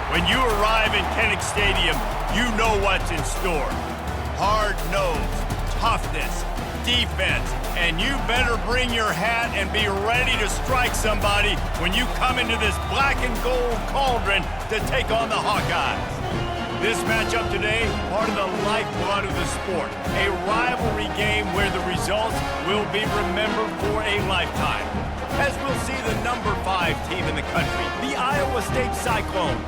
When you arrive in Kinnick Stadium, you know what's in store. Hard nose, toughness, defense, and you better bring your hat and be ready to strike somebody when you come into this black and gold cauldron to take on the Hawkeyes. This matchup today, part of the lifeblood of the sport. A rivalry game where the results will be remembered for a lifetime. As we'll see the number 5 team in the country, the Iowa State Cyclones,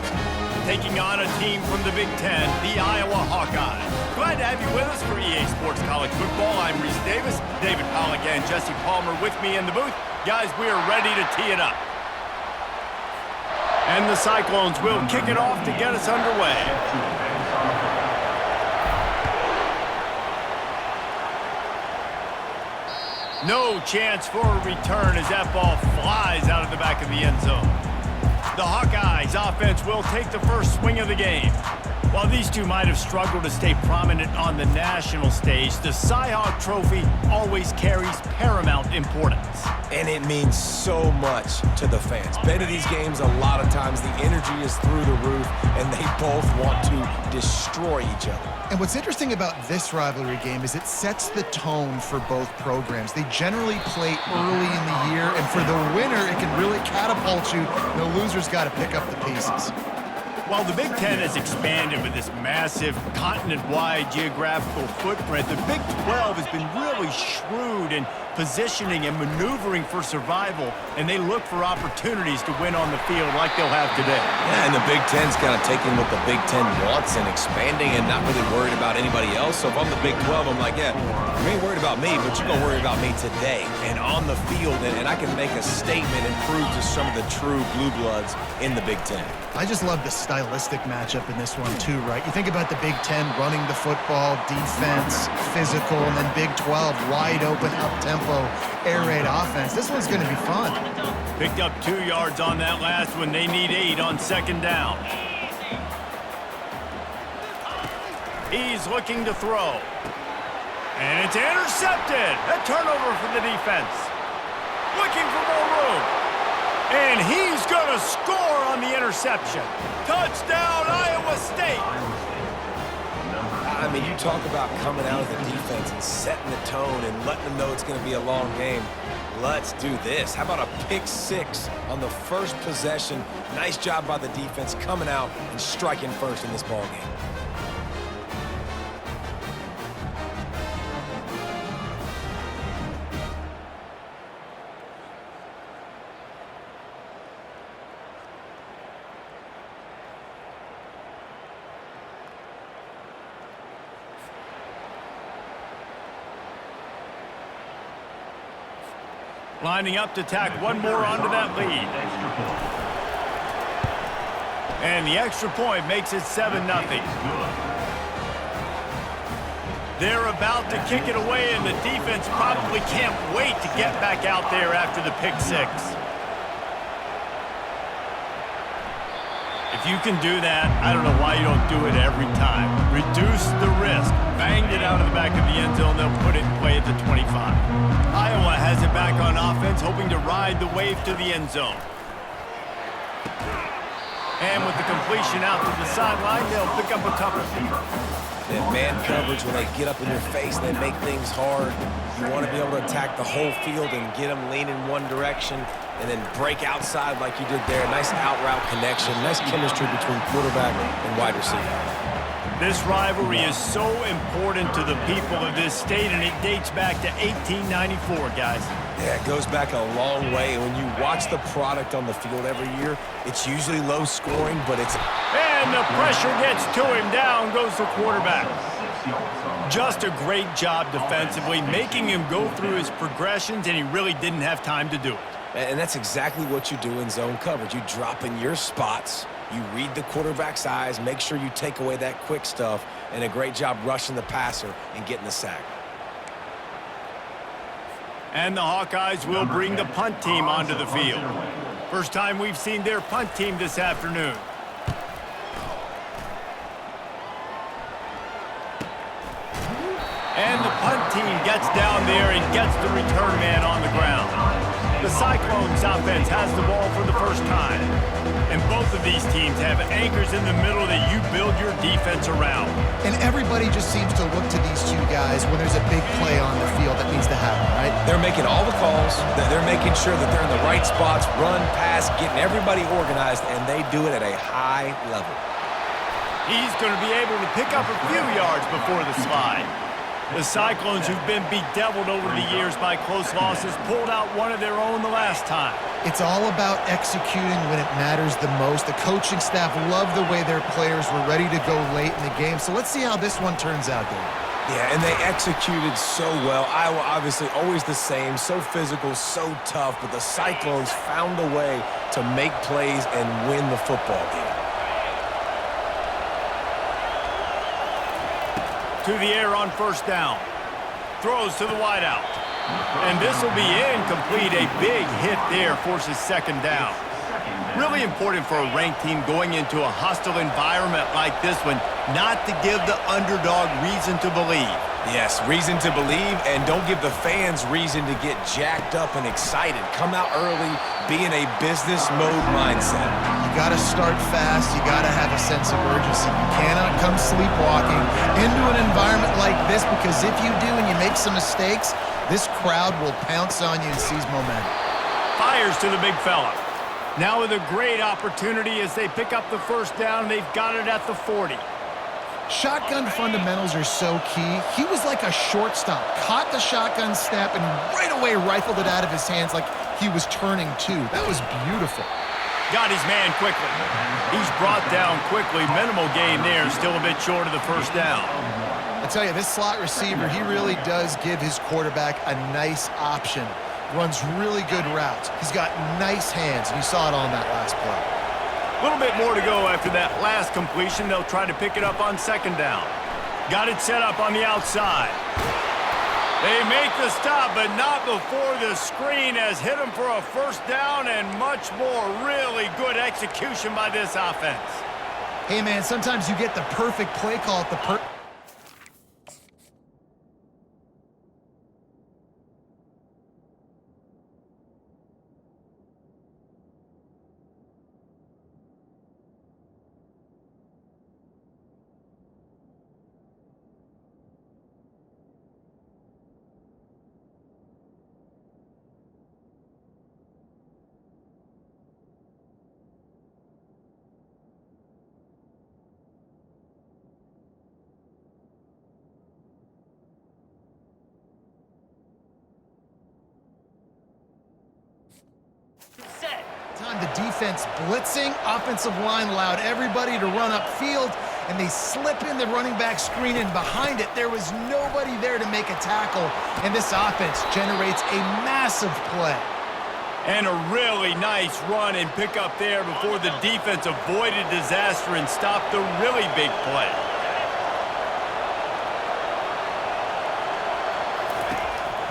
taking on a team from the Big Ten, the Iowa Hawkeyes. Glad to have you with us for EA Sports College Football. I'm Reese Davis, David Pollack and Jesse Palmer with me in the booth. Guys, we are ready to tee it up. And the Cyclones will kick it off to get us underway. No chance for a return as that ball flies out of the back of the end zone. The Hawkeyes offense will take the first swing of the game. While these two might have struggled to stay prominent on the national stage, the Cy-Hawk Trophy always carries paramount importance. And it means so much to the fans. Bet of these games, a lot of times the energy is through the roof, and they both want to destroy each other. And what's interesting about this rivalry game is it sets the tone for both programs. They generally play early in the year, and for the winner, it can really catapult you. The loser's got to pick up the pieces. While the Big Ten has expanded with this massive continent-wide geographical footprint, the Big 12 has been really shrewd in positioning and maneuvering for survival, and they look for opportunities to win on the field like they'll have today. Yeah, and the Big Ten's kind of taking what the Big Ten wants and expanding and not really worried about anybody else. So if I'm the Big 12, I'm like, yeah, you ain't worried about me, but you're going to worry about me today and on the field, and I can make a statement and prove to some of the true blue bloods in the Big Ten. I just love the stylistic matchup in this one too, right? You think about the Big Ten running the football, defense, physical, and then Big 12 wide open, up-tempo, air raid offense. This one's going to be fun. Picked up 2 yards on that last one. They need 8 on second down. He's looking to throw. And it's intercepted. A turnover for the defense. Looking for more room. And he's going to score on the interception. Touchdown, Iowa State. I mean, you talk about coming out of the defense and setting the tone and letting them know it's going to be a long game. Let's do this. How about a pick 6 on the first possession? Nice job by the defense coming out and striking first in this ball game. Lining up to tack one more onto that lead. And the extra point makes it 7-0. They're about to kick it away, and the defense probably can't wait to get back out there after the pick 6. If you can do that, I don't know why you don't do it every time. Reduce the risk. Banged it out of the back of the end zone. They'll put it in play at the 25. Iowa has it back on offense, hoping to ride the wave to the end zone. And with the completion out to the sideline, they'll pick up a couple. That man coverage, when they get up in your face, they make things hard. You want to be able to attack the whole field and get them leaning one direction and then break outside like you did there. Nice out-route connection. Nice chemistry between quarterback and wide receiver. This rivalry is so important to the people of this state, and it dates back to 1894, guys. Yeah, it goes back a long way. When you watch the product on the field every year, it's usually low scoring, but it's... And the pressure gets to him. Down goes the quarterback. Just a great job defensively, making him go through his progressions, and he really didn't have time to do it. And that's exactly what you do in zone coverage. You drop in your spots, you read the quarterback's eyes, make sure you take away that quick stuff, and a great job rushing the passer and getting the sack. And the Hawkeyes will bring the punt team onto the field. First time we've seen their punt team this afternoon. And the punt team gets down there and gets the return man on the ground. The Cyclones offense has the ball for the first time. And both of these teams have anchors in the middle that you build your defense around. And everybody just seems to look to these two guys when there's a big play on the field that needs to happen, right? They're making all the calls. They're making sure that they're in the right spots, run, pass, getting everybody organized, and they do it at a high level. He's going to be able to pick up a few yards before the slide. The Cyclones, who've been bedeviled over the years by close losses, pulled out one of their own the last time. It's all about executing when it matters the most. The coaching staff loved the way their players were ready to go late in the game. So let's see how this one turns out, Dave. Yeah, and they executed so well. Iowa obviously always the same, so physical, so tough, but the Cyclones found a way to make plays and win the football game. To the air on first down. Throws to the wideout. And this will be incomplete. A big hit there forces second down. Really important for a ranked team going into a hostile environment like this one not to give the underdog reason to believe. Yes, reason to believe, and don't give the fans reason to get jacked up and excited. Come out early, be in a business mode mindset. You got to start fast. You got to have a sense of urgency. You cannot come sleepwalking into an environment like this, because if you do and you make some mistakes, this crowd will pounce on you and seize momentum. Fires to the big fella. Now with a great opportunity as they pick up the first down. They've got it at the 40. Shotgun fundamentals are so key. He was like a shortstop. Caught the shotgun snap and right away rifled it out of his hands like he was turning two. That was beautiful. Got his man quickly. He's brought down quickly. Minimal gain there. Still a bit short of the first down. I tell you, this slot receiver, he really does give his quarterback a nice option. Runs really good routes. He's got nice hands, and you saw it on that last play. A little bit more to go after that last completion. They'll try to pick it up on second down. Got it set up on the outside. They make the stop, but not before the screen has hit them for a first down and much more. Really good execution by this offense. Hey, man, sometimes you get the perfect play call at the time the defense blitzing, offensive line allowed everybody to run upfield, and they slip in the running back screen, and behind it, there was nobody there to make a tackle, and this offense generates a massive play. And a really nice run and pick up there before the defense avoided disaster and stopped the really big play.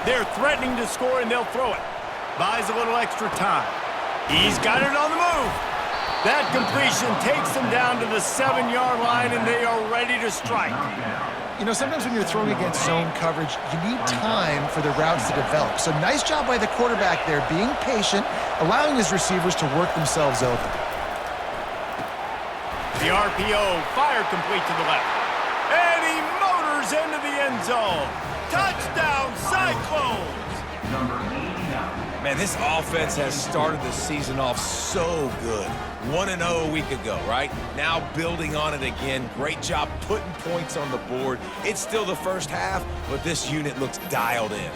They're threatening to score, and they'll throw it. Buys a little extra time. He's got it on the move. That completion takes them down to the 7-yard line, and they are ready to strike. You know, sometimes when you're throwing against zone coverage, you need time for the routes to develop. So nice job by the quarterback there, being patient, allowing his receivers to work themselves open. The RPO fired complete to the left. And he motors into the end zone. Touchdown, Cyclones! Man, this offense has started the season off so good. 1-0 a week ago, right? Now building on it again. Great job putting points on the board. It's still the first half, but this unit looks dialed in.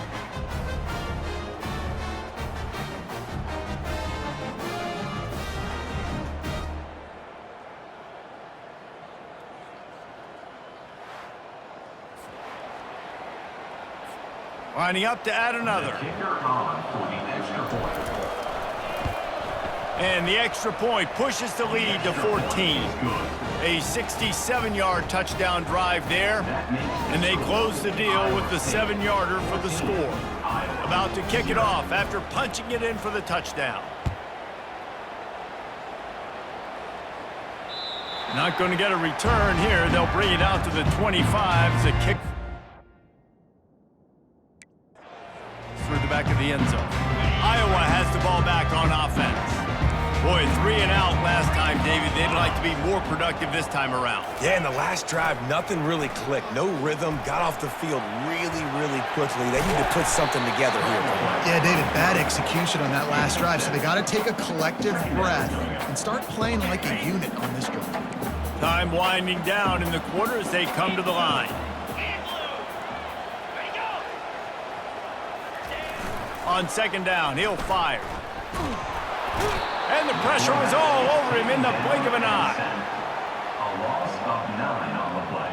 Lining up to add another. And the extra point pushes the lead to 14. A 67-yard touchdown drive there. And they close the deal with the 7-yarder for the score. About to kick it off after punching it in for the touchdown. Not going to get a return here. They'll bring it out to the 25 as a kick through the back of the end zone. Iowa has the ball back on offense. Boy, 3 and out last time, David. They'd like to be more productive this time around. Yeah, in the last drive, nothing really clicked. No rhythm, got off the field really, really quickly. They need to put something together here. Yeah, David, bad execution on that last drive, so they got to take a collective breath and start playing like a unit on this drive. Time winding down in the quarter as they come to the line. On second down, he'll fire. And the pressure was all over him in the blink of an eye. A loss of 9 on the play.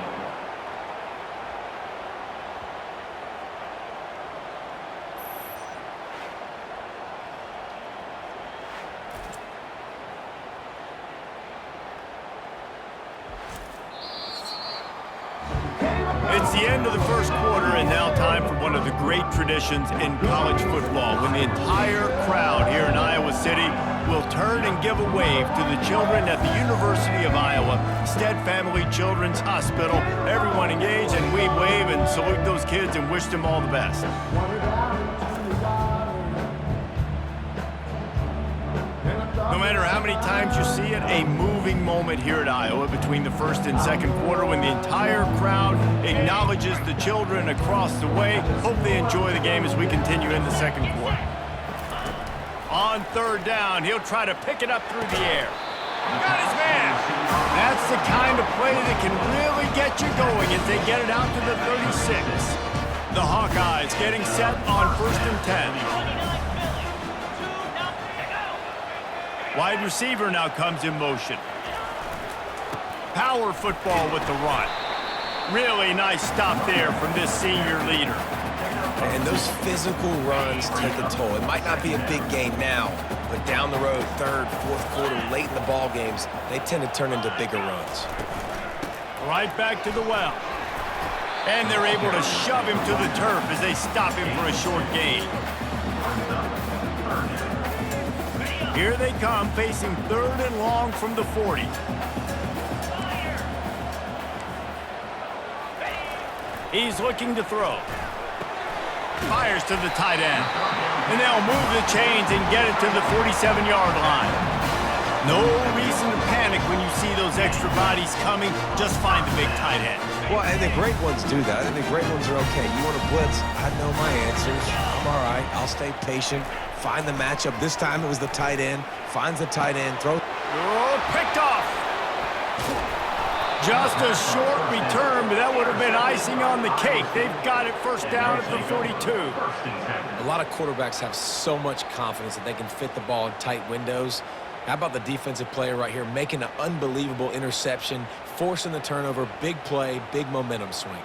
It's the end of the first quarter, and now time for one of the great traditions in college football, when the entire crowd here in Iowa City will turn and give a wave to the children at the University of Iowa, Stead Family Children's Hospital. Everyone engage, and we wave and salute those kids and wish them all the best. No matter how many times you see it, a moving moment here at Iowa between the first and second quarter when the entire crowd acknowledges the children across the way. Hope they enjoy the game as we continue in the second quarter. On third down, he'll try to pick it up through the air. Got his man. That's the kind of play that can really get you going as they get it out to the 36. The Hawkeyes getting set on 1st and 10. Wide receiver now comes in motion. Power football with the run. Really nice stop there from this senior leader. And those physical runs take a toll. It might not be a big gain now, but down the road, third, fourth quarter, late in the ball games, they tend to turn into bigger runs. Right back to the well. And they're able to shove him to the turf as they stop him for a short gain. Here they come, facing 3rd and long from the 40. He's looking to throw. Fires to the tight end. And they'll move the chains and get it to the 47-yard line. No reason to panic when you see those extra bodies coming. Just find the big tight end. Well, and the great ones do that. I think the great ones are okay. You want to blitz? I know my answers. I'm all right. I'll stay patient. Find the matchup. This time it was the tight end. Finds the tight end. Throw. Oh, picked off. Just a short return, but that would have been icing on the cake. They've got it first down at the 42. A lot of quarterbacks have so much confidence that they can fit the ball in tight windows. How about the defensive player right here making an unbelievable interception, forcing the turnover, big play, big momentum swing.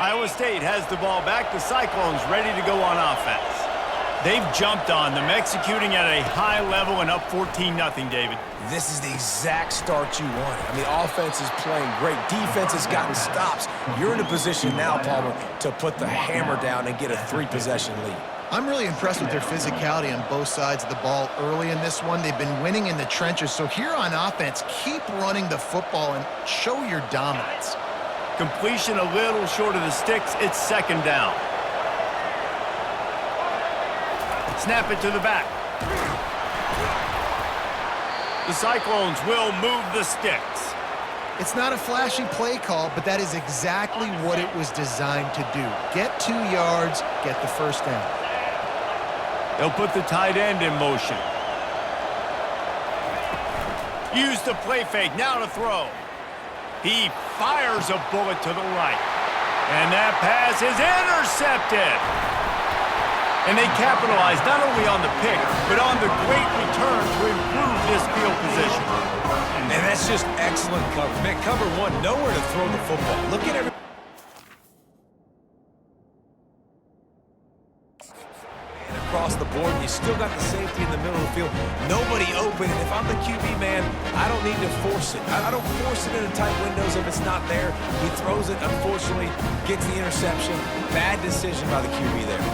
Iowa State has the ball back. The Cyclones ready to go on offense. They've jumped on them, executing at a high level and up 14-0, David. This is the exact start you wanted. I mean, offense is playing great. Defense has gotten stops. You're in a position now, Palmer, to put the hammer down and get a 3-possession lead. I'm really impressed with their physicality on both sides of the ball early in this one. They've been winning in the trenches. So here on offense, keep running the football and show your dominance. Completion a little short of the sticks. It's second down. Snap it to the back. The Cyclones will move the sticks. It's not a flashy play call, but that is exactly what it was designed to do. Get 2 yards, get the first down. They'll put the tight end in motion. Use the play fake, now to throw. He fires a bullet to the right. And that pass is intercepted. And they capitalize not only on the pick, but on the great return to improve this field position. And that's just excellent cover. Man, cover one, nowhere to throw the football. Look at every... across the board, and you still got the safety in the middle of the field. Nobody open, and if I'm the QB, man, I don't need to force it. I don't force it into tight windows if it's not there. He throws it, unfortunately, gets the interception. Bad decision by the QB there.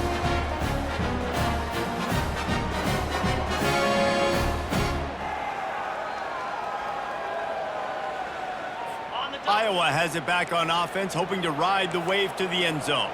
Iowa has it back on offense, hoping to ride the wave to the end zone.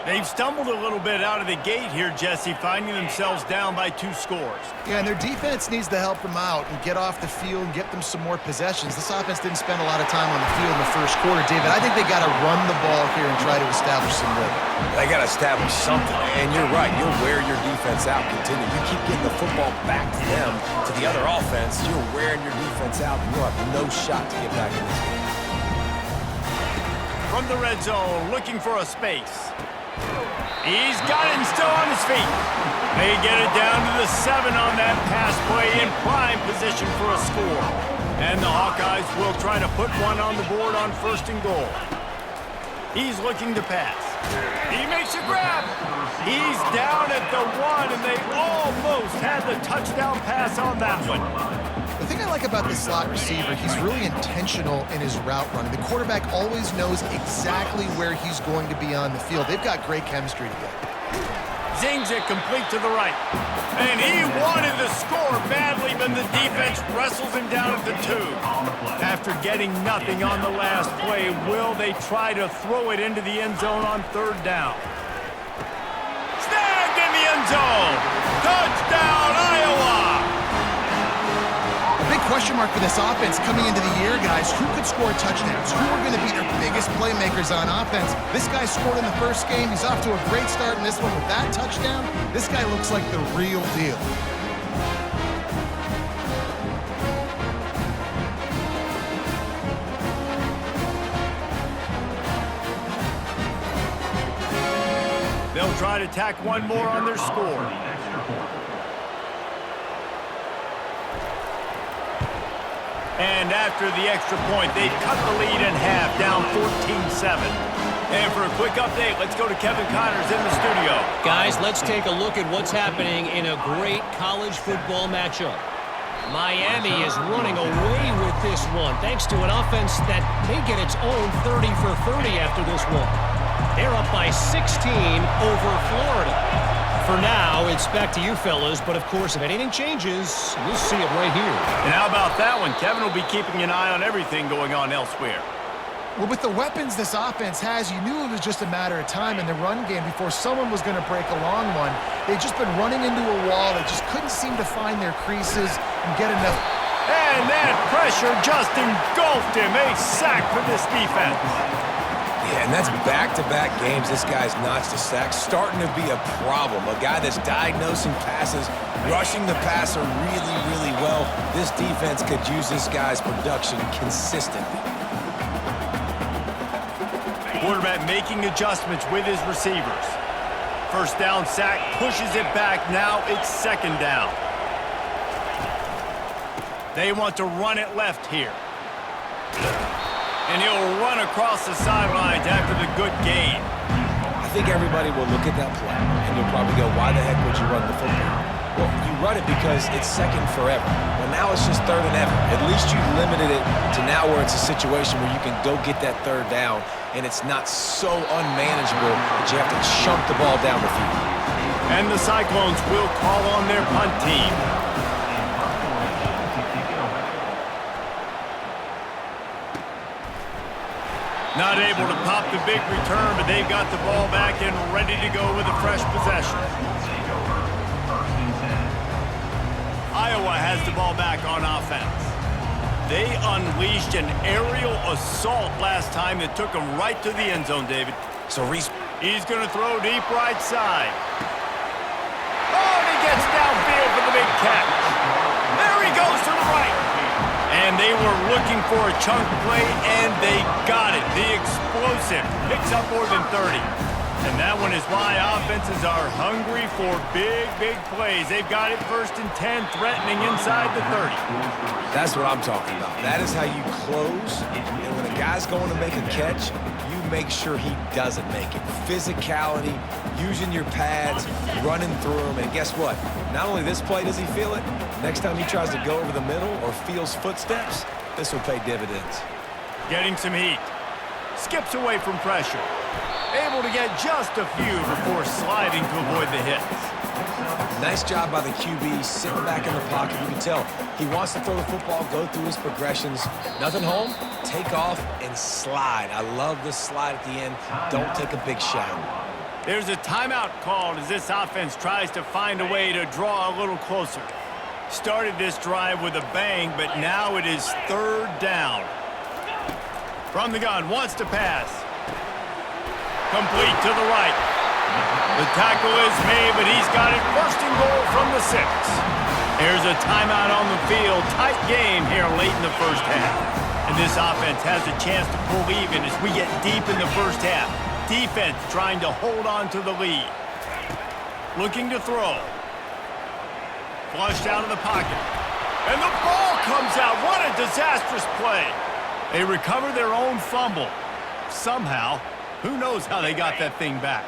They've stumbled a little bit out of the gate here, Jesse, finding themselves down by 2 scores. Yeah, and their defense needs to help them out and get off the field and get them some more possessions. This offense didn't spend a lot of time on the field in the first quarter, David. I think they got to run the ball here and try to establish some rhythm. They got to establish something, and you're right. You'll wear your defense out. Continue. You keep getting the football back to them, to the other offense. You're wearing your defense out, and you'll have no shot to get back in this game. From the red zone, looking for a space. He's got him still on his feet. They get it down to the 7 on that pass play in prime position for a score. And the Hawkeyes will try to put one on the board on 1st and goal. He's looking to pass. He makes a grab. He's down at the 1, and they almost had the touchdown pass on that one. The thing I like about the slot receiver, he's really intentional in his route running. The quarterback always knows exactly where he's going to be on the field. They've got great chemistry together. Zings it complete to the right. And he wanted to score badly, but the defense wrestles him down at the 2. After getting nothing on the last play, will they try to throw it into the end zone on 3rd down? Snagged in the end zone! Touchdown, Iowa! Big question mark for this offense coming into the year, guys. Who could score touchdowns? Who are going to be their biggest playmakers on offense? This guy scored in the first game. He's off to a great start in this one with that touchdown. This guy looks like the real deal. They'll try to tack one more on their score. And after the extra point, they've cut the lead in half, down 14-7. And for a quick update, let's go to Kevin Connors in the studio. Guys, let's take a look at what's happening in a great college football matchup. Miami is running away with this one, thanks to an offense that may get its own 30 for 30 after this one. They're up by 16 over Florida. For now, it's back to you fellas, but of course, if anything changes, we'll see it right here. And how about that one? Kevin will be keeping an eye on everything going on elsewhere. Well, with the weapons this offense has, you knew it was just a matter of time in the run game before someone was going to break a long one. They've just been running into a wall. They just couldn't seem to find their creases and get enough. And that pressure just engulfed him. A sack for this defense. Yeah, and that's back-to-back games this guy's notched a sack, starting to be a problem. A guy that's diagnosing passes, rushing the passer really, really well. This defense could use this guy's production consistently. Quarterback making adjustments with his receivers. 1st down sack, pushes it back. Now it's 2nd down. They want to run it left here. And he'll run across the sidelines after the good gain. I think everybody will look at that play, and you'll probably go, why the heck would you run the football? Well, you run it because it's 2nd forever. Well, now it's just 3rd and ever. At least you limited it to now where it's a situation where you can go get that 3rd down, and it's not so unmanageable that you have to chunk the ball down the field. And the Cyclones will call on their punt team. Not able to pop the big return, but they've got the ball back and ready to go with a fresh possession. Iowa has the ball back on offense. They unleashed an aerial assault last time that took them right to the end zone, David. So He's going to throw deep right side. Oh, and he gets downfield for the big catch. There he goes to the right. And they were looking for a chunk play, and they got it. The explosive picks up more than 30. And that one is why offenses are hungry for big, big plays. They've got it 1st and 10, threatening inside the 30. That's what I'm talking about. That is how you close. And when a guy's going to make a catch, you make sure he doesn't make it. Physicality, using your pads, running through them. And guess what? Not only this play does he feel it, next time he tries to go over the middle or feels footsteps, this will pay dividends. Getting some heat. Skips away from pressure. Able to get just a few before sliding to avoid the hits. Nice job by the QB, sitting back in the pocket. You can tell he wants to throw the football, go through his progressions. Nothing home, take off, and slide. I love the slide at the end. Don't take a big shot. There's a timeout called as this offense tries to find a way to draw a little closer. Started this drive with a bang, but now it is 3rd down. From the gun, wants to pass. Complete to the right. The tackle is made, but he's got it 1st and goal from the 6. There's a timeout on the field. Tight game here late in the 1st half. And this offense has a chance to pull even as we get deep in the 1st half. Defense trying to hold on to the lead. Looking to throw. Flushed out of the pocket. And the ball comes out. What a disastrous play. They recover their own fumble. Somehow, who knows how they got that thing back.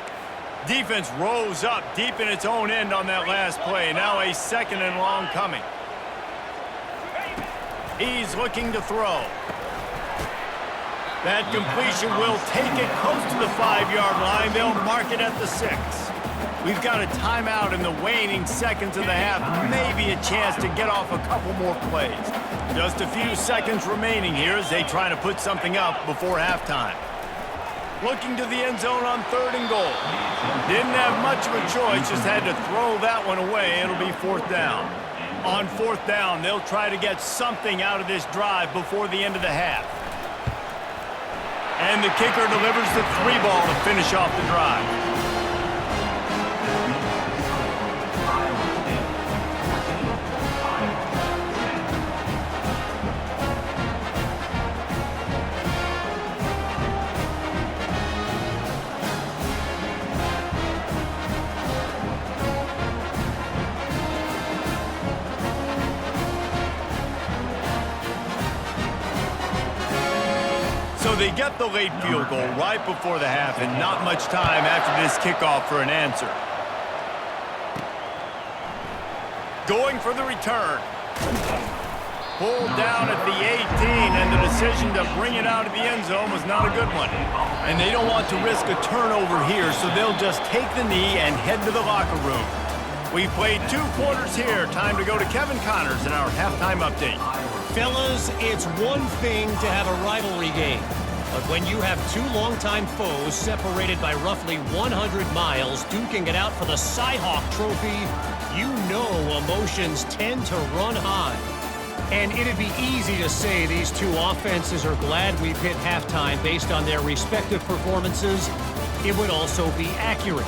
Defense rose up deep in its own end on that last play. Now a 2nd and long coming. He's looking to throw. That completion will take it close to the 5-yard line. They'll mark it at the 6. We've got a timeout in the waning seconds of the half. Maybe a chance to get off a couple more plays. Just a few seconds remaining here as they try to put something up before halftime. Looking to the end zone on 3rd and goal. Didn't have much of a choice, just had to throw that one away. It'll be 4th down. On 4th down, they'll try to get something out of this drive before the end of the half. And the kicker delivers the 3 ball to finish off the drive. So they get the late field goal right before the half and not much time after this kickoff for an answer. Going for the return. Pulled down at the 18, and the decision to bring it out of the end zone was not a good one. And they don't want to risk a turnover here, so they'll just take the knee and head to the locker room. We played 2 quarters here. Time to go to Kevin Connors in our halftime update. Fellas, it's one thing to have a rivalry game, but when you have 2 longtime foes separated by roughly 100 miles duking it out for the Cy-Hawk Trophy, you know emotions tend to run high. And it'd be easy to say these 2 offenses are glad we've hit halftime based on their respective performances. It would also be accurate.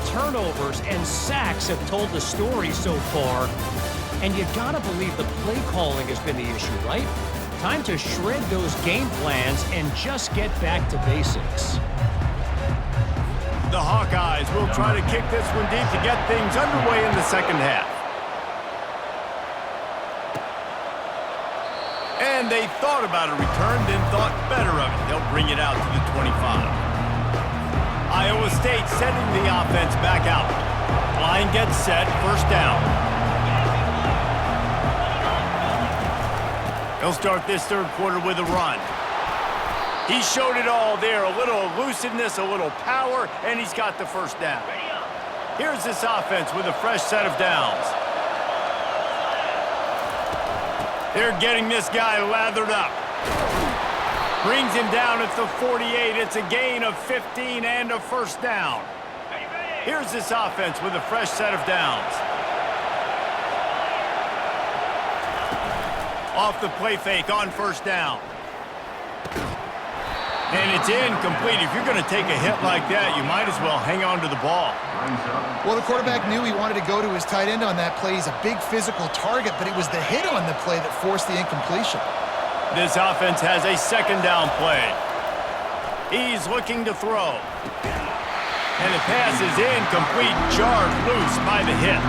Turnovers and sacks have told the story so far. And you gotta believe the play calling has been the issue, right? Time to shred those game plans and just get back to basics. The Hawkeyes will try to kick this one deep to get things underway in the 2nd half. And they thought about a return, then thought better of it. They'll bring it out to the 25. Iowa State sending the offense back out. Line gets set, 1st down. He'll start this 3rd quarter with a run. He showed it all there, a little elusiveness, a little power, and he's got the 1st down. Here's this offense with a fresh set of downs. They're getting this guy lathered up. Brings him down at the 48. It's a gain of 15 and a 1st down. Here's this offense with a fresh set of downs. Off the play fake on 1st down. And it's incomplete. If you're going to take a hit like that, you might as well hang on to the ball. Well, the quarterback knew he wanted to go to his tight end on that play. He's a big physical target, but it was the hit on the play that forced the incompletion. This offense has a 2nd down play. He's looking to throw. And the pass is incomplete, jarred loose by the hit.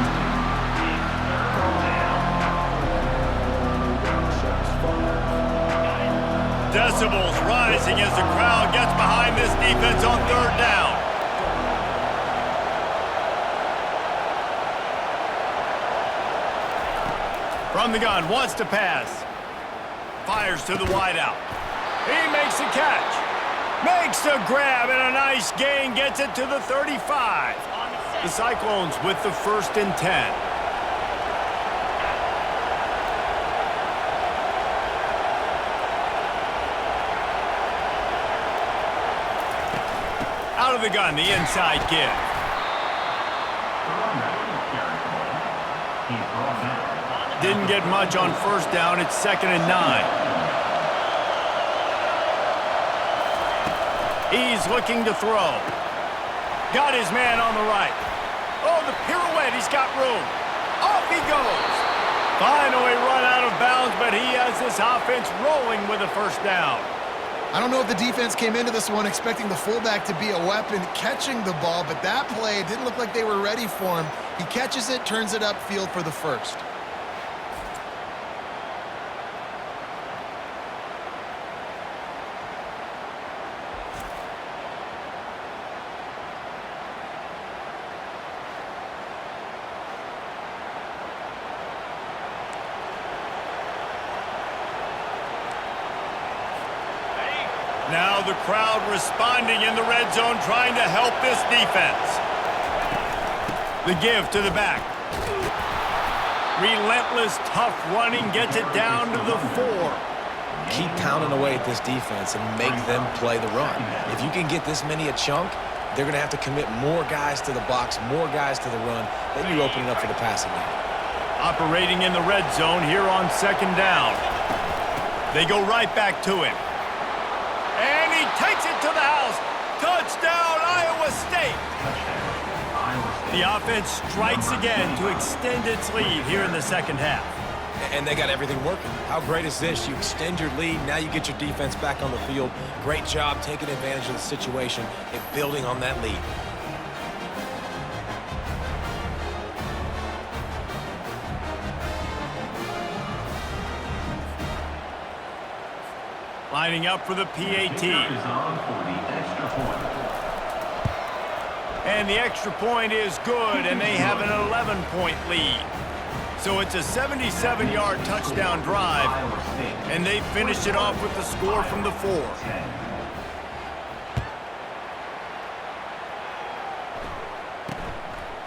Decibels rising as the crowd gets behind this defense on 3rd down. From the gun, wants to pass. Fires to the wideout. He makes the catch. Makes the grab, and a nice gain gets it to the 35. The Cyclones with the 1st and 10. Out of the gun, the inside give. Didn't get much on 1st down. It's 2nd and 9. He's looking to throw. Got his man on the right. Oh, the pirouette. He's got room. Off he goes. Finally run out of bounds, but he has this offense rolling with a 1st down. I don't know if the defense came into this one expecting the fullback to be a weapon catching the ball, but that play didn't look like they were ready for him. He catches it, turns it upfield for the 1st. Now the crowd responding in the red zone, trying to help this defense. The give to the back. Relentless, tough running gets it down to the 4. Keep pounding away at this defense and make them play the run. If you can get this many a chunk, they're going to have to commit more guys to the box, more guys to the run. Then you open it up for the passing game. Operating in the red zone here on 2nd down. They go right back to him. And he takes it to the house. Touchdown, Iowa State. The offense strikes again to extend its lead here in the 2nd half. And they got everything working. How great is this? You extend your lead. Now you get your defense back on the field. Great job taking advantage of the situation and building on that lead. Lining up for the PAT. And the extra point is good, and they have an 11-point lead. So it's a 77-yard touchdown drive, and they finished it off with the score from the 4.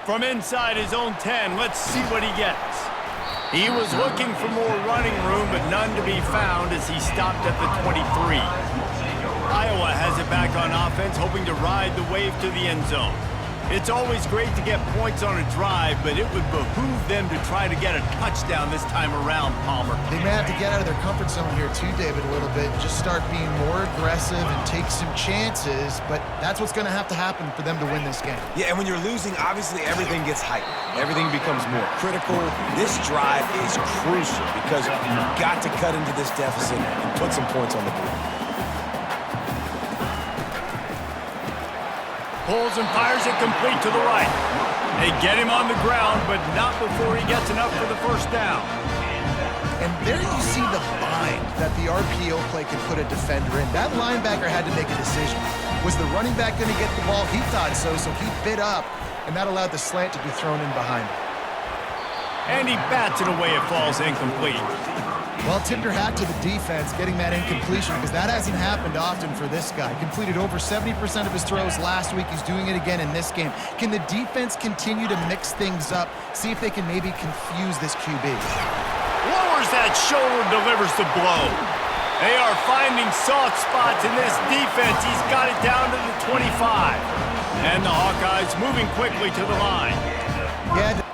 From inside his own 10, let's see what he gets. He was looking for more running room, but none to be found as he stopped at the 23. Iowa has it back on offense, hoping to ride the wave to the end zone. It's always great to get points on a drive, but it would behoove them to try to get a touchdown this time around, Palmer. They may have to get out of their comfort zone here too, David, a little bit. Just start being more aggressive and take some chances, but that's what's going to happen for them to win this game. Yeah, and when you're losing, obviously everything gets heightened. Everything becomes more critical. This drive is crucial because you've got to cut into this deficit and put some points on the board. Pulls and fires it complete to the right. They get him on the ground, but not before he gets enough for the 1st down. And there you see the bind that the RPO play can put a defender in. That linebacker had to make a decision. Was the running back going to get the ball? He thought so he bit up, and that allowed the slant to be thrown in behind him. And he bats it away. It falls incomplete. Well, tip your hat to the defense getting that incompletion because that hasn't happened often for this guy. Completed over 70% of his throws last week. He's doing it again in this game. Can the defense continue to mix things up? See if they can maybe confuse this QB. Lowers that shoulder, delivers the blow. They are finding soft spots in this defense. He's got it down to the 25. And the Hawkeyes moving quickly to the line. Yeah.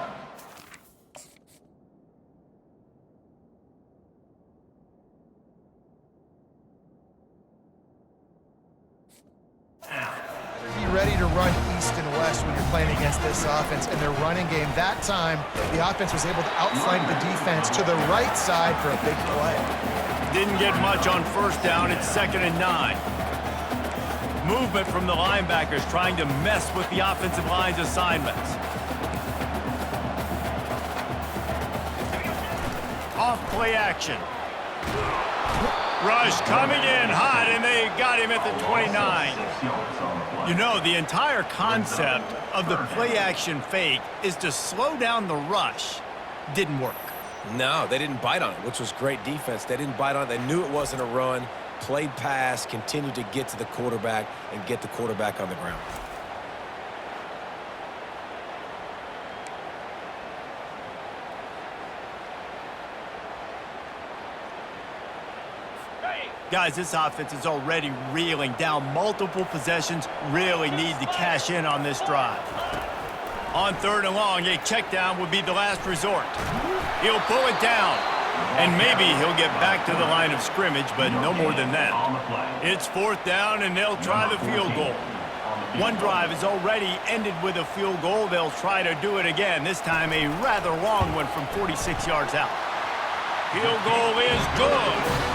Ready to run east and west when you're playing against this offense. And their running game, that time, the offense was able to outflank the defense to the right side for a big play. Didn't get much on 1st down. It's 2nd and 9. Movement from the linebackers trying to mess with the offensive line's assignments. Off play action. Rush coming in hot, and they got him at the 29. You know, the entire concept of the play-action fake is to slow down the rush. Didn't work. No, they didn't bite on it, which was great defense. They didn't bite on it. They knew it wasn't a run. played pass, continued to get to the quarterback, and get the quarterback on the ground. Guys, this offense is already reeling down multiple possessions, really need to cash in on this drive. On 3rd and long, a check down would be the last resort. He'll pull it down, and maybe he'll get back to the line of scrimmage, but no more than that. It's 4th down, and they'll try the field goal. One drive has already ended with a field goal. They'll try to do it again, this time a rather long one from 46 yards out. Field goal is good.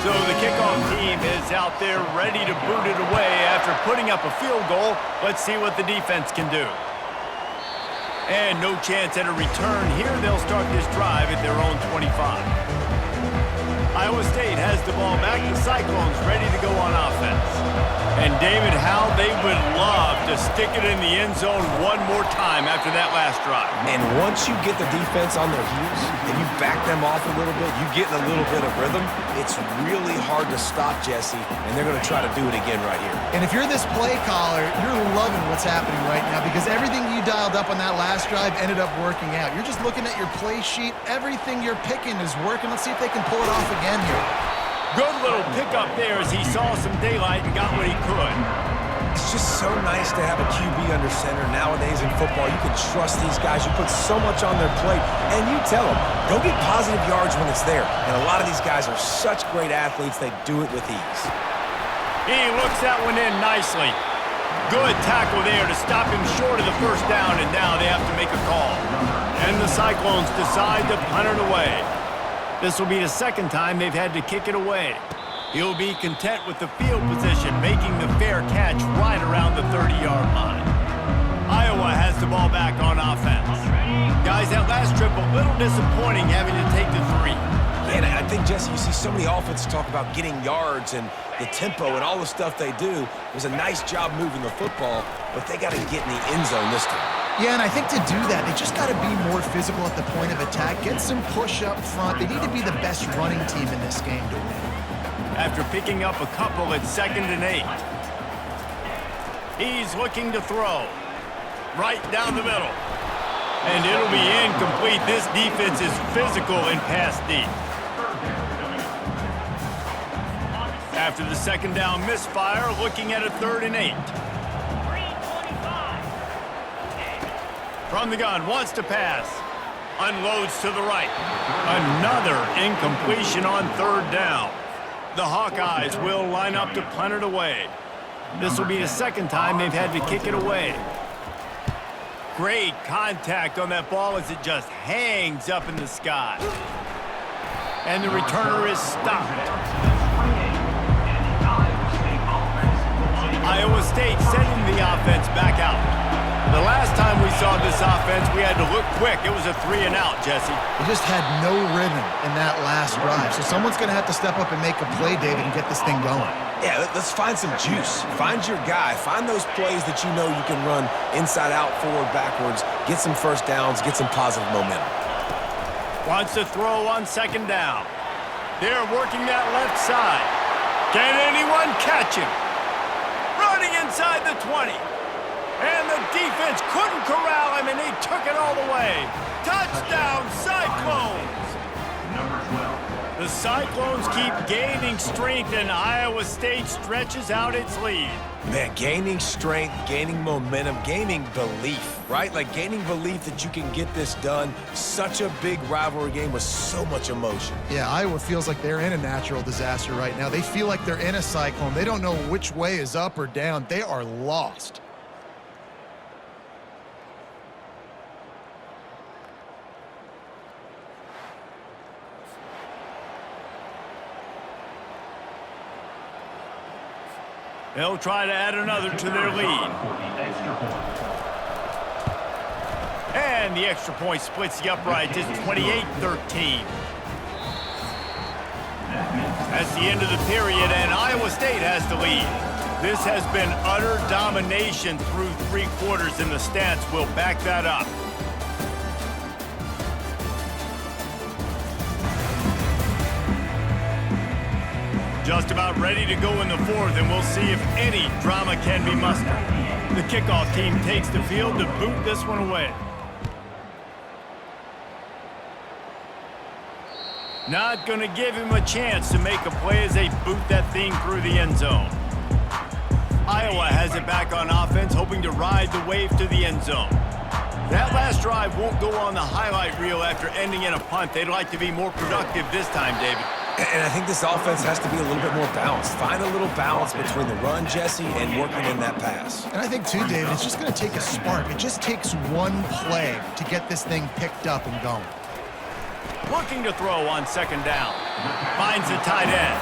So the kickoff team is out there ready to boot it away after putting up a field goal. Let's see what the defense can do. And no chance at a return here. They'll start this drive at their own 25. Iowa State has the ball back. The Cyclones ready to go on offense. And David, how they would love to stick it in the end zone one more time after that last drive. And once you get the defense on their heels and you back them off a little bit, you get in a little bit of rhythm, it's really hard to stop, Jesse, and they're going to try to do it again right here. And if you're this play caller, you're loving what's happening right now because everything you dialed up on that last drive ended up working out. You're just looking at your play sheet. Everything you're picking is working. Let's see if they can pull it off again here. Good little pickup there as he saw some daylight and got what he could. It's just so nice to have a QB under center. Nowadays in football, you can trust these guys. You put so much on their plate, and you tell them, go get positive yards when it's there. And a lot of these guys are such great athletes, they do it with ease. He looks that one in nicely. Good tackle there to stop him short of the 1st down, and now they have to make a call. And the Cyclones decide to punt it away. This will be the 2nd time they've had to kick it away. He'll be content with the field position, making the fair catch right around the 30-yard line. Iowa has the ball back on offense. Guys, that last trip a little disappointing having to take the 3. And I think, Jesse, you see so many offenses talk about getting yards and the tempo and all the stuff they do. It was a nice job moving the football, but they got to get in the end zone this time. Yeah, and I think to do that, they just got to be more physical at the point of attack, get some push up front. They need to be the best running team in this game to win. After picking up a couple at 2nd and 8. He's looking to throw. Right down the middle. And it'll be incomplete. This defense is physical in pass deep. After the 2nd down misfire, looking at a 3rd and 8. From the gun, wants to pass. Unloads to the right. Another incompletion on 3rd down. The Hawkeyes will line up to punt it away. This will be the 2nd time they've had to kick it away. Great contact on that ball as it just hangs up in the sky. And the returner is stopped. Iowa State sending the offense back out. The last time we saw this offense, we had to look quick. It was a 3 and out, Jesse. They just had no rhythm in that last drive. So someone's going to have to step up and make a play, David, and get this thing going. Yeah, let's find some juice. Find your guy. Find those plays that you know you can run inside out, forward, backwards. Get some 1st downs. Get some positive momentum. Wants to throw on 2nd down. They're working that left side. Can anyone catch him? Running inside the 20. And the defense couldn't corral him, and he took it all the way. Touchdown, Cyclones! The Cyclones keep gaining strength, and Iowa State stretches out its lead. Man, gaining strength, gaining momentum, gaining belief, right? Like gaining belief that you can get this done. Such a big rivalry game with so much emotion. Yeah, Iowa feels like they're in a natural disaster right now. They feel like they're in a cyclone. They don't know which way is up or down. They are lost. They'll try to add another to their lead. And the extra point splits the uprights. It's 28-13. That's the end of the period, and Iowa State has the lead. This has been utter domination through 3 quarters, and the stats will back that up. Just about ready to go in the 4th, and we'll see if any drama can be mustered. The kickoff team takes the field to boot this one away. Not going to give him a chance to make a play as they boot that thing through the end zone. Iowa has it back on offense, hoping to ride the wave to the end zone. That last drive won't go on the highlight reel after ending in a punt. They'd like to be more productive this time, David. And I think this offense has to be a little bit more balanced. Find a little balance between the run, Jesse, and working in that pass. And I think, too, David, it's just going to take a spark. It just takes one play to get this thing picked up and going. Looking to throw on 2nd down. Finds the tight end.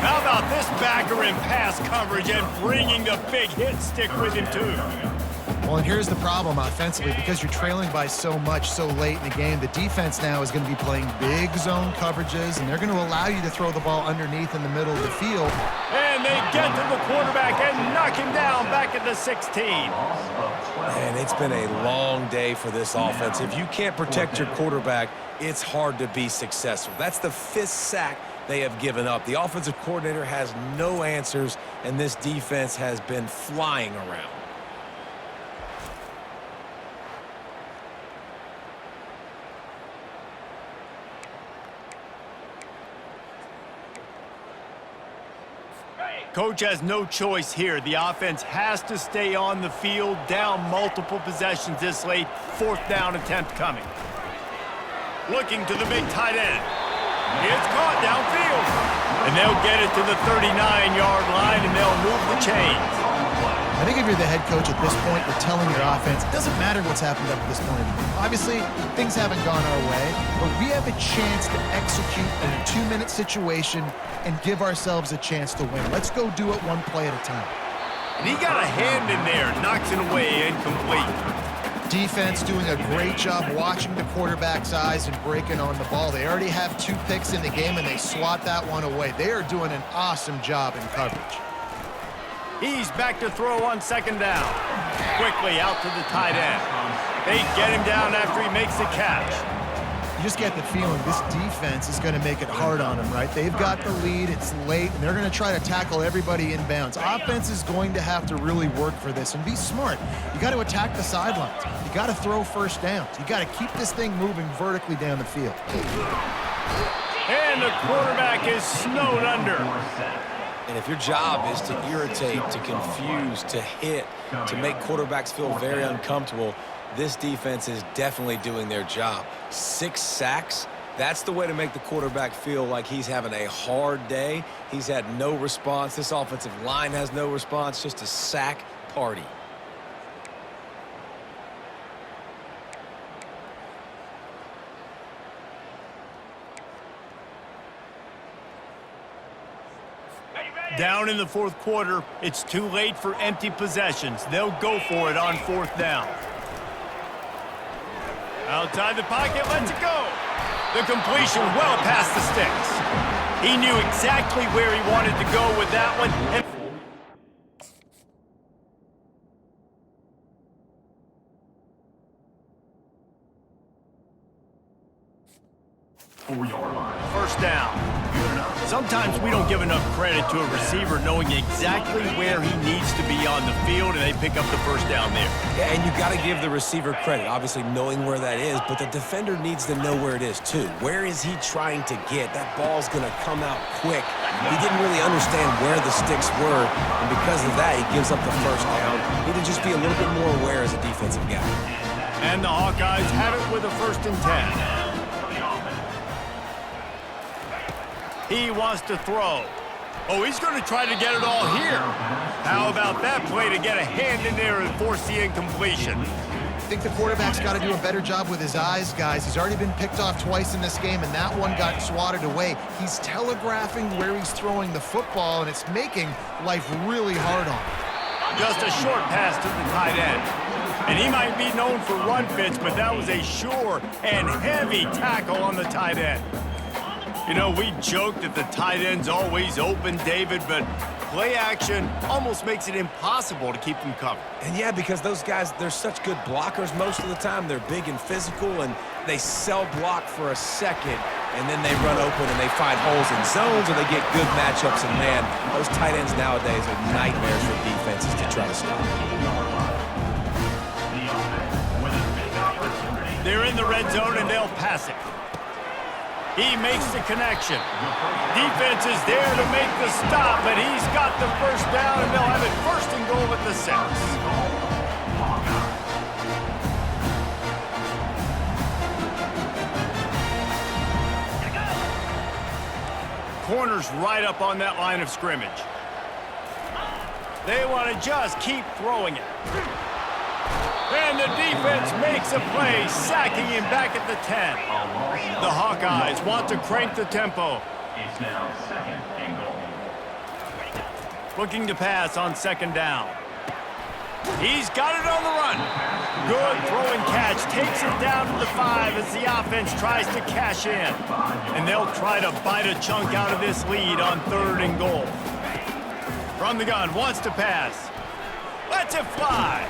How about this backer in pass coverage and bringing the big hit stick with him, too? Well, and here's the problem offensively. Because you're trailing by so much so late in the game, the defense now is going to be playing big zone coverages, and they're going to allow you to throw the ball underneath in the middle of the field. And they get to the quarterback and knock him down back at the 16. And it's been a long day for this offense. If you can't protect your quarterback, it's hard to be successful. That's the 5th sack they have given up. The offensive coordinator has no answers, and this defense has been flying around. Coach has no choice here. The offense has to stay on the field, down multiple possessions this late. 4th down attempt coming. Looking to the big tight end. It's caught downfield. And they'll get it to the 39-yard line, and they'll move the chains. I think if you're the head coach at this point, you're telling your offense, it doesn't matter what's happened up to this point. Obviously, things haven't gone our way, but we have a chance to execute in a 2-minute situation and give ourselves a chance to win. Let's go do it one play at a time. And he got a hand in there, knocks it away, incomplete. Defense doing a great job watching the quarterback's eyes and breaking on the ball. They already have 2 picks in the game, and they swat that one away. They are doing an awesome job in coverage. He's back to throw on 2nd down. Quickly out to the tight end. They get him down after he makes the catch. You just get the feeling this defense is going to make it hard on them, right? They've got the lead, it's late, and they're going to try to tackle everybody inbounds. Offense is going to have to really work for this and be smart. You got to attack the sidelines. You got to throw 1st downs. You got to keep this thing moving vertically down the field. And the quarterback is snowed under. And if your job is to irritate, to confuse, to hit, to make quarterbacks feel very uncomfortable, this defense is definitely doing their job. 6 sacks, that's the way to make the quarterback feel like he's having a hard day. He's had no response. This offensive line has no response, just a sack party. Down in the 4th quarter, it's too late for empty possessions. They'll go for it on 4th down. Outside the pocket, lets it go. The completion well past the sticks. He knew exactly where he wanted to go with that one. And first down. Sometimes we don't give enough credit to a receiver knowing exactly where he needs to be on the field, and they pick up the 1st down there. Yeah, and you got to give the receiver credit, obviously knowing where that is, but the defender needs to know where it is too. Where is he trying to get? That ball's going to come out quick. He didn't really understand where the sticks were, and because of that, he gives up the 1st down. He need to just be a little bit more aware as a defensive guy. And the Hawkeyes have it with a 1st and 10. He wants to throw. Oh, he's going to try to get it all here. How about that play to get a hand in there and force the incompletion? think the quarterback's got to do a better job with his eyes, guys. He's already been picked off twice in this game, and that one got swatted away. He's telegraphing where he's throwing the football, and it's making life really hard on him. Just a short pass to the tight end. And he might be known for run fits, but that was a sure and heavy tackle on the tight end. You know, we joke that the tight end's always open, David, but play action almost makes it impossible to keep them covered. And yeah, because those guys, they're such good blockers most of the time. They're big and physical, and they sell block for a second, and then they run open and they find holes in zones, or they get good matchups. And man, those tight ends nowadays are nightmares for defenses to try to stop. They're in the red zone, and they'll pass it. He makes the connection. Defense is there to make the stop, but he's got the first down, and they'll have it first and goal at the 6. Corner's right up on that line of scrimmage. They want to just keep throwing it. And the defense makes a play, sacking him back at the 10. The Hawkeyes want to crank the tempo. It's now 2nd and goal. Looking to pass on 2nd down. He's got it on the run. Good throw and catch. Takes it down to the 5 as the offense tries to cash in. And they'll try to bite a chunk out of this lead on 3rd and goal. From the gun, wants to pass. Lets it fly.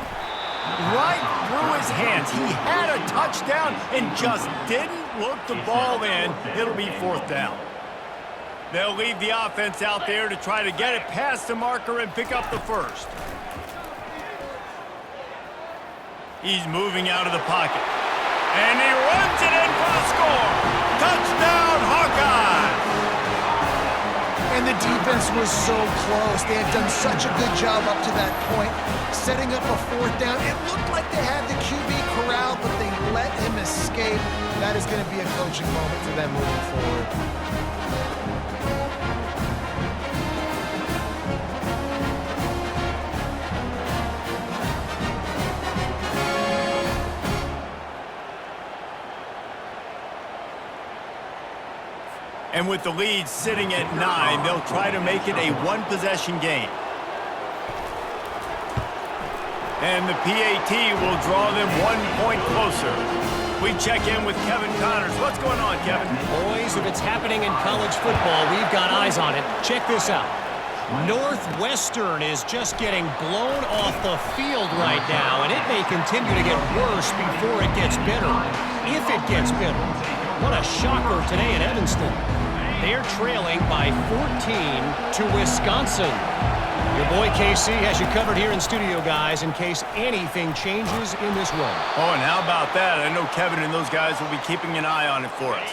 Right through his hands. He had a touchdown and just didn't look the ball in. It'll be 4th down. They'll leave the offense out there to try to get it past the marker and pick up the 1st. He's moving out of the pocket. And he runs it in for the score. Touchdown, Hawkeyes! And the defense was so close. They had done such a good job up to that point, setting up a 4th down. It looked like they had the QB corralled, but they let him escape. That is going to be a coaching moment for them moving forward. And with the lead sitting at 9, they'll try to make it a one-possession game. And the PAT will draw them 1 point closer. We check in with Kevin Connors. What's going on, Kevin? Boys, if it's happening in college football, we've got eyes on it. Check this out. Northwestern is just getting blown off the field right now, and it may continue to get worse before it gets better. If it gets better. What a shocker today in Evanston. They're trailing by 14 to Wisconsin. Your boy KC has you covered here in studio, guys, in case anything changes in this one. Oh, and how about that? I know Kevin and those guys will be keeping an eye on it for us.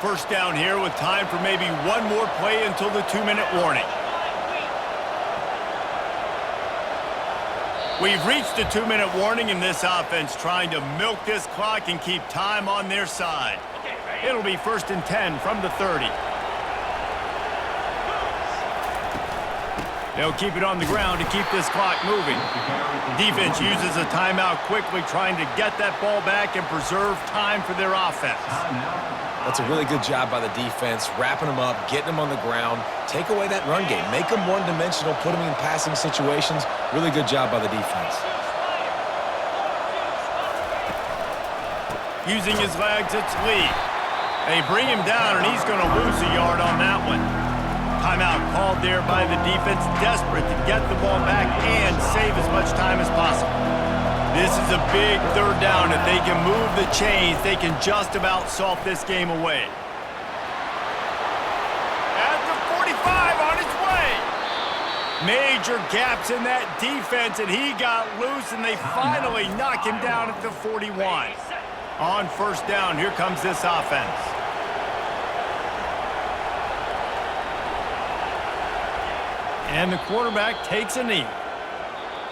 1st down here with time for maybe one more play until the 2-minute warning. We've reached the 2-minute warning in this offense, trying to milk this clock and keep time on their side. It'll be 1st and 10 from the 30. They'll keep it on the ground to keep this clock moving. Defense uses a timeout quickly, trying to get that ball back and preserve time for their offense. That's a really good job by the defense, wrapping them up, getting them on the ground, take away that run game, make them one-dimensional, put them in passing situations. Really good job by the defense. Using his legs, it's Lee. They bring him down, and he's going to lose a yard on that one. Timeout called there by the defense, desperate to get the ball back and save as much time as possible. This is a big 3rd down. If they can move the chains, they can just about salt this game away. At the 45 on his way. Major gaps in that defense, and he got loose, and they finally knock him down at the 41. On 1st down, here comes this offense. And the quarterback takes a knee.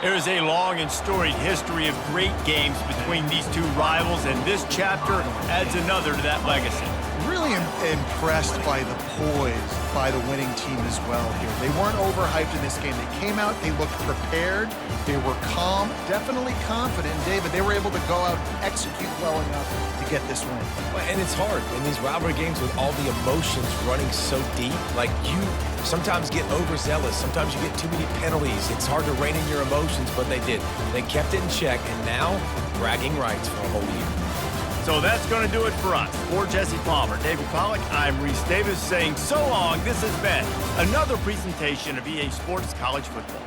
There is a long and storied history of great games between these two rivals, and this chapter adds another to that legacy. Really impressed by the poise by the winning team as well here. They weren't overhyped in this game. They came out, they looked prepared, they were calm, definitely confident. And David, they were able to go out and execute well enough to get this win. And it's hard in these rivalry games with all the emotions running so deep. Like, you sometimes get overzealous. Sometimes you get too many penalties. It's hard to rein in your emotions, but they did. They kept it in check, and now bragging rights for a whole year. So that's going to do it for us. For Jesse Palmer, David Pollack, I'm Reese Davis saying so long. This has been another presentation of EA Sports College Football.